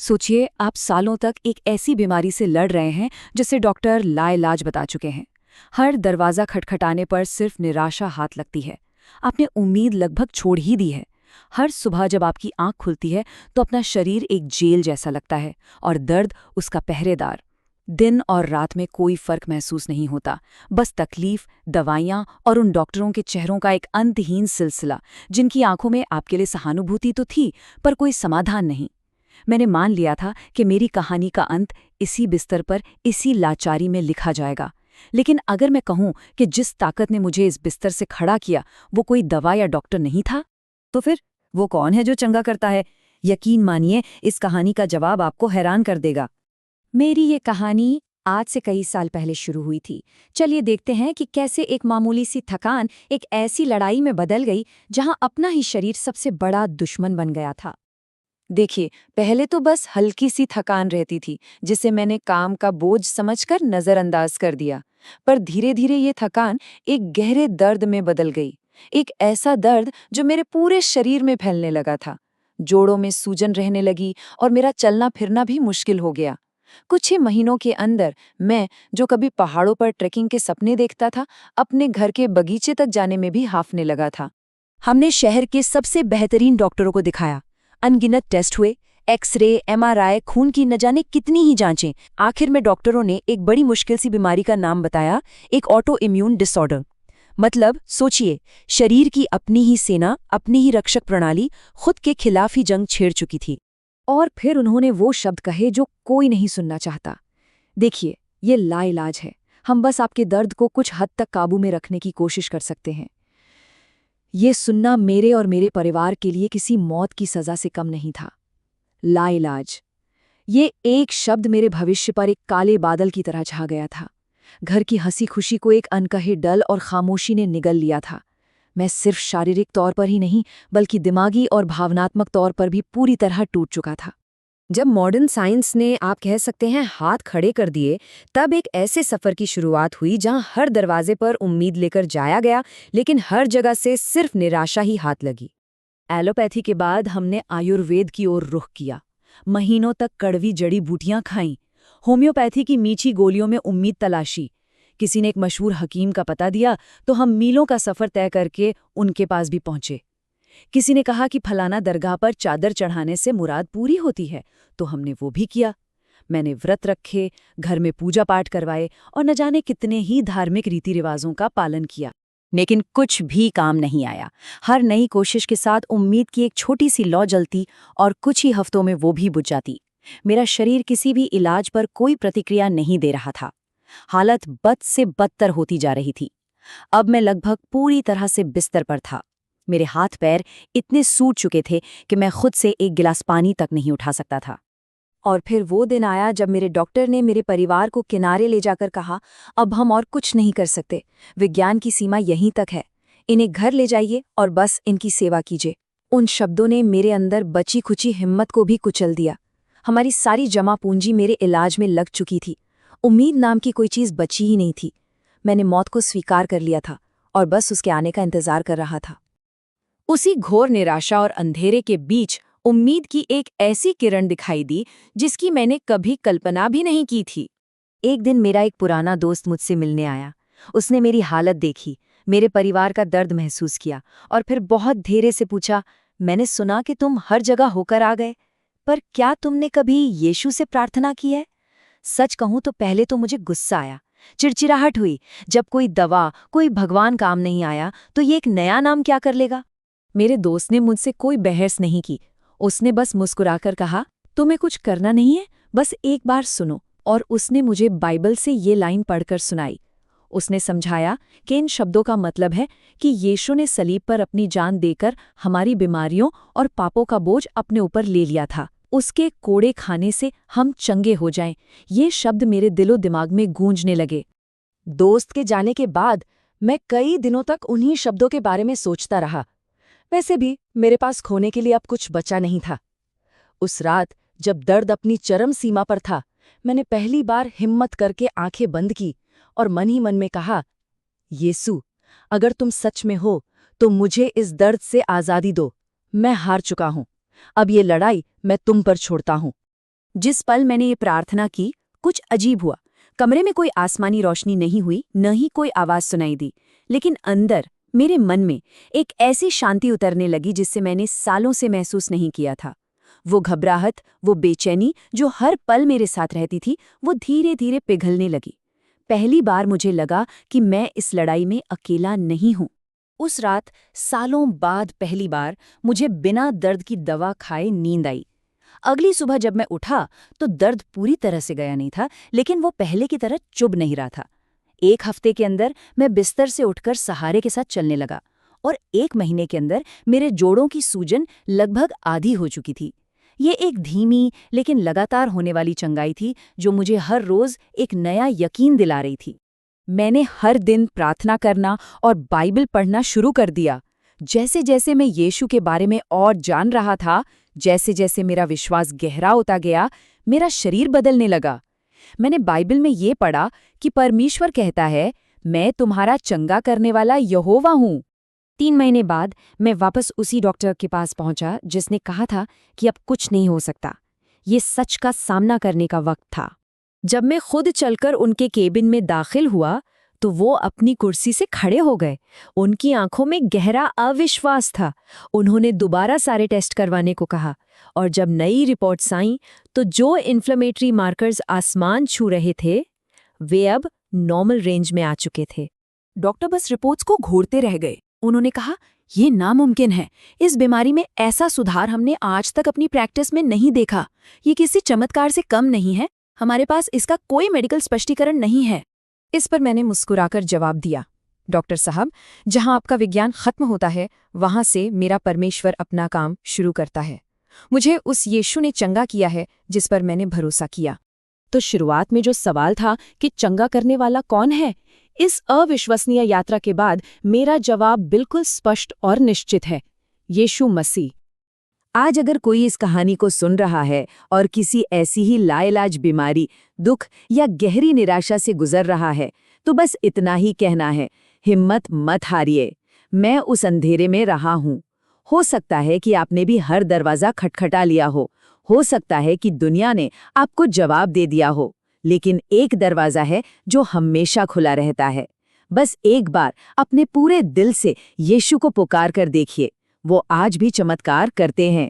सोचिए, आप सालों तक एक ऐसी बीमारी से लड़ रहे हैं जिसे डॉक्टर लाइलाज बता चुके हैं। हर दरवाज़ा खटखटाने पर सिर्फ निराशा हाथ लगती है। आपने उम्मीद लगभग छोड़ ही दी है। हर सुबह जब आपकी आंख खुलती है तो अपना शरीर एक जेल जैसा लगता है और दर्द उसका पहरेदार। दिन और रात में कोई फर्क महसूस नहीं होता, बस तकलीफ, दवाइयाँ और उन डॉक्टरों के चेहरों का एक अंतहीन सिलसिला, जिनकी आंखों में आपके लिए सहानुभूति तो थी, पर कोई समाधान नहीं। मैंने मान लिया था कि मेरी कहानी का अंत इसी बिस्तर पर, इसी लाचारी में लिखा जाएगा। लेकिन अगर मैं कहूं कि जिस ताकत ने मुझे इस बिस्तर से खड़ा किया वो कोई दवा या डॉक्टर नहीं था, तो फिर वो कौन है जो चंगा करता है? यकीन मानिए, इस कहानी का जवाब आपको हैरान कर देगा। मेरी ये कहानी आज से कई साल पहले शुरू हुई थी। चलिए देखते हैं कि कैसे एक मामूली सी थकान एक ऐसी लड़ाई में बदल गई जहां अपना ही शरीर सबसे बड़ा दुश्मन बन गया था। देखिए, पहले तो बस हल्की सी थकान रहती थी, जिसे मैंने काम का बोझ समझकर नजरअंदाज कर दिया। पर धीरे धीरे ये थकान एक गहरे दर्द में बदल गई। एक ऐसा दर्द जो मेरे पूरे शरीर में फैलने लगा था। जोड़ों में सूजन रहने लगी और मेरा चलना फिरना भी मुश्किल हो गया। कुछ ही महीनों के अंदर मैं, जो कभी पहाड़ों पर ट्रेकिंग के सपने देखता था, अपने घर के बगीचे तक जाने में भी हांफने लगा था। हमने शहर के सबसे बेहतरीन डॉक्टरों को दिखाया। अनगिनत टेस्ट हुए, एक्सरे, एमआरआई, खून की न जाने कितनी ही जांचें। आखिर में डॉक्टरों ने एक बड़ी मुश्किल सी बीमारी का नाम बताया, एक ऑटो इम्यून डिसऑर्डर। मतलब सोचिए, शरीर की अपनी ही सेना, अपनी ही रक्षक प्रणाली खुद के खिलाफ ही जंग छेड़ चुकी थी। और फिर उन्होंने वो शब्द कहे जो कोई नहीं सुनना चाहता। देखिए, ये लाइलाज है। हम बस आपके दर्द को कुछ हद तक काबू में रखने की कोशिश कर सकते हैं। ये सुनना मेरे और मेरे परिवार के लिए किसी मौत की सजा से कम नहीं था। लाइलाज, ये एक शब्द मेरे भविष्य पर एक काले बादल की तरह छा गया था। घर की हंसी खुशी को एक अनकहे डल और खामोशी ने निगल लिया था। मैं सिर्फ शारीरिक तौर पर ही नहीं, बल्कि दिमागी और भावनात्मक तौर पर भी पूरी तरह टूट चुका था। जब मॉडर्न साइंस ने, आप कह सकते हैं, हाथ खड़े कर दिए, तब एक ऐसे सफर की शुरुआत हुई जहां हर दरवाजे पर उम्मीद लेकर जाया गया, लेकिन हर जगह से सिर्फ निराशा ही हाथ लगी। एलोपैथी के बाद हमने आयुर्वेद की ओर रुख किया। महीनों तक कड़वी जड़ी बूटियां खाईं, होम्योपैथी की मीठी गोलियों में उम्मीद तलाशी। किसी ने एक मशहूर हकीम का पता दिया तो हम मीलों का सफर तय करके उनके पास भी पहुंचे। किसी ने कहा कि फलाना दरगाह पर चादर चढ़ाने से मुराद पूरी होती है, तो हमने वो भी किया। मैंने व्रत रखे, घर में पूजा पाठ करवाए और न जाने कितने ही धार्मिक रीति रिवाजों का पालन किया। लेकिन कुछ भी काम नहीं आया। हर नई कोशिश के साथ उम्मीद की एक छोटी सी लौ जलती और कुछ ही हफ्तों में वो भी बुझ जाती। मेरा शरीर किसी भी इलाज पर कोई प्रतिक्रिया नहीं दे रहा था। हालत बद से बदतर होती जा रही थी। अब मैं लगभग पूरी तरह से बिस्तर पर था। मेरे हाथ पैर इतने सूज चुके थे कि मैं खुद से एक गिलास पानी तक नहीं उठा सकता था। और फिर वो दिन आया जब मेरे डॉक्टर ने मेरे परिवार को किनारे ले जाकर कहा, अब हम और कुछ नहीं कर सकते। विज्ञान की सीमा यहीं तक है। इन्हें घर ले जाइए और बस इनकी सेवा कीजिए। उन शब्दों ने मेरे अंदर बची खुची हिम्मत को भी कुचल दिया। हमारी सारी जमा पूंजी मेरे इलाज में लग चुकी थी। उम्मीद नाम की कोई चीज़ बची ही नहीं थी। मैंने मौत को स्वीकार कर लिया था और बस उसके आने का इंतजार कर रहा था। उसी घोर निराशा और अंधेरे के बीच उम्मीद की एक ऐसी किरण दिखाई दी जिसकी मैंने कभी कल्पना भी नहीं की थी। एक दिन मेरा एक पुराना दोस्त मुझसे मिलने आया। उसने मेरी हालत देखी, मेरे परिवार का दर्द महसूस किया और फिर बहुत धीरे से पूछा, मैंने सुना कि तुम हर जगह होकर आ गए, पर क्या तुमने कभी यीशु से प्रार्थना की है? सच कहूं तो पहले तो मुझे गुस्सा आया, चिड़चिड़ाहट हुई। जब कोई दवा, कोई भगवान काम नहीं आया तो ये एक नया नाम क्या कर लेगा? मेरे दोस्त ने मुझसे कोई बहस नहीं की। उसने बस मुस्कुराकर कहा, तुम्हें कुछ करना नहीं है, बस एक बार सुनो। और उसने मुझे बाइबल से ये लाइन पढ़कर सुनाई। उसने समझाया कि इन शब्दों का मतलब है कि यीशु ने सलीब पर अपनी जान देकर हमारी बीमारियों और पापों का बोझ अपने ऊपर ले लिया था। उसके कोड़े खाने से हम चंगे हो जाएं। ये शब्द मेरे दिलो दिमाग में गूंजने लगे। दोस्त के जाने के बाद मैं कई दिनों तक उन्हीं शब्दों के बारे में सोचता रहा। वैसे भी मेरे पास खोने के लिए अब कुछ बचा नहीं था। उस रात जब दर्द अपनी चरम सीमा पर था, मैंने पहली बार हिम्मत करके आंखें बंद की और मन ही मन में कहा, यीशु, अगर तुम सच में हो तो मुझे इस दर्द से आज़ादी दो। मैं हार चुका हूं। अब ये लड़ाई मैं तुम पर छोड़ता हूं। जिस पल मैंने ये प्रार्थना की, कुछ अजीब हुआ। कमरे में कोई आसमानी रोशनी नहीं हुई, न ही कोई आवाज सुनाई दी, लेकिन अंदर मेरे मन में एक ऐसी शांति उतरने लगी जिससे मैंने सालों से महसूस नहीं किया था। वो घबराहट, वो बेचैनी जो हर पल मेरे साथ रहती थी, वो धीरे धीरे पिघलने लगी। पहली बार मुझे लगा कि मैं इस लड़ाई में अकेला नहीं हूं। उस रात सालों बाद पहली बार मुझे बिना दर्द की दवा खाए नींद आई। अगली सुबह जब मैं उठा तो दर्द पूरी तरह से गया नहीं था, लेकिन वो पहले की तरह चुभ नहीं रहा था। 1 हफ्ते के अंदर मैं बिस्तर से उठकर सहारे के साथ चलने लगा और 1 महीने के अंदर मेरे जोड़ों की सूजन लगभग आधी हो चुकी थी। ये एक धीमी लेकिन लगातार होने वाली चंगाई थी जो मुझे हर रोज एक नया यकीन दिला रही थी। मैंने हर दिन प्रार्थना करना और बाइबल पढ़ना शुरू कर दिया। जैसे जैसे मैं यीशु के बारे में और जान रहा था, जैसे जैसे मेरा विश्वास गहरा होता गया, मेरा शरीर बदलने लगा। मैंने बाइबल में ये पढ़ा कि परमेश्वर कहता है, मैं तुम्हारा चंगा करने वाला यहोवा हूँ। 3 महीने बाद मैं वापस उसी डॉक्टर के पास पहुंचा जिसने कहा था कि अब कुछ नहीं हो सकता। ये सच का सामना करने का वक्त था। जब मैं खुद चलकर उनके केबिन में दाखिल हुआ तो वो अपनी कुर्सी से खड़े हो गए। उनकी आंखों में गहरा अविश्वास था। उन्होंने दोबारा सारे टेस्ट करवाने को कहा और जब नई रिपोर्ट्स आईं तो जो इन्फ्लेमेटरी मार्कर्स आसमान छू रहे थे, वे अब नॉर्मल रेंज में आ चुके थे। डॉक्टर बस रिपोर्ट्स को घूरते रह गए। उन्होंने कहा, ये नामुमकिन है। इस बीमारी में ऐसा सुधार हमने आज तक अपनी प्रैक्टिस में नहीं देखा। ये किसी चमत्कार से कम नहीं है। हमारे पास इसका कोई मेडिकल स्पष्टीकरण नहीं है। इस पर मैंने मुस्कुराकर जवाब दिया, डॉक्टर साहब, जहां आपका विज्ञान खत्म होता है, वहां से मेरा परमेश्वर अपना काम शुरू करता है। मुझे उस यीशु ने चंगा किया है जिस पर मैंने भरोसा किया। तो शुरुआत में जो सवाल था कि चंगा करने वाला कौन है, इस अविश्वसनीय यात्रा के बाद मेरा जवाब बिल्कुल स्पष्ट और निश्चित है, यीशु मसीह। आज अगर कोई इस कहानी को सुन रहा है और किसी ऐसी ही लाइलाज बीमारी, दुख या गहरी निराशा से गुजर रहा है, तो बस इतना ही कहना है, हिम्मत मत हारिए। मैं उस अंधेरे में रहा हूँ। हो सकता है कि आपने भी हर दरवाज़ा खटखटा लिया हो सकता है कि दुनिया ने आपको जवाब दे दिया हो, लेकिन एक दरवाज़ा है जो हमेशा खुला रहता है। बस एक बार अपने पूरे दिल से यीशु को पुकार कर देखिए, वो आज भी चमत्कार करते हैं।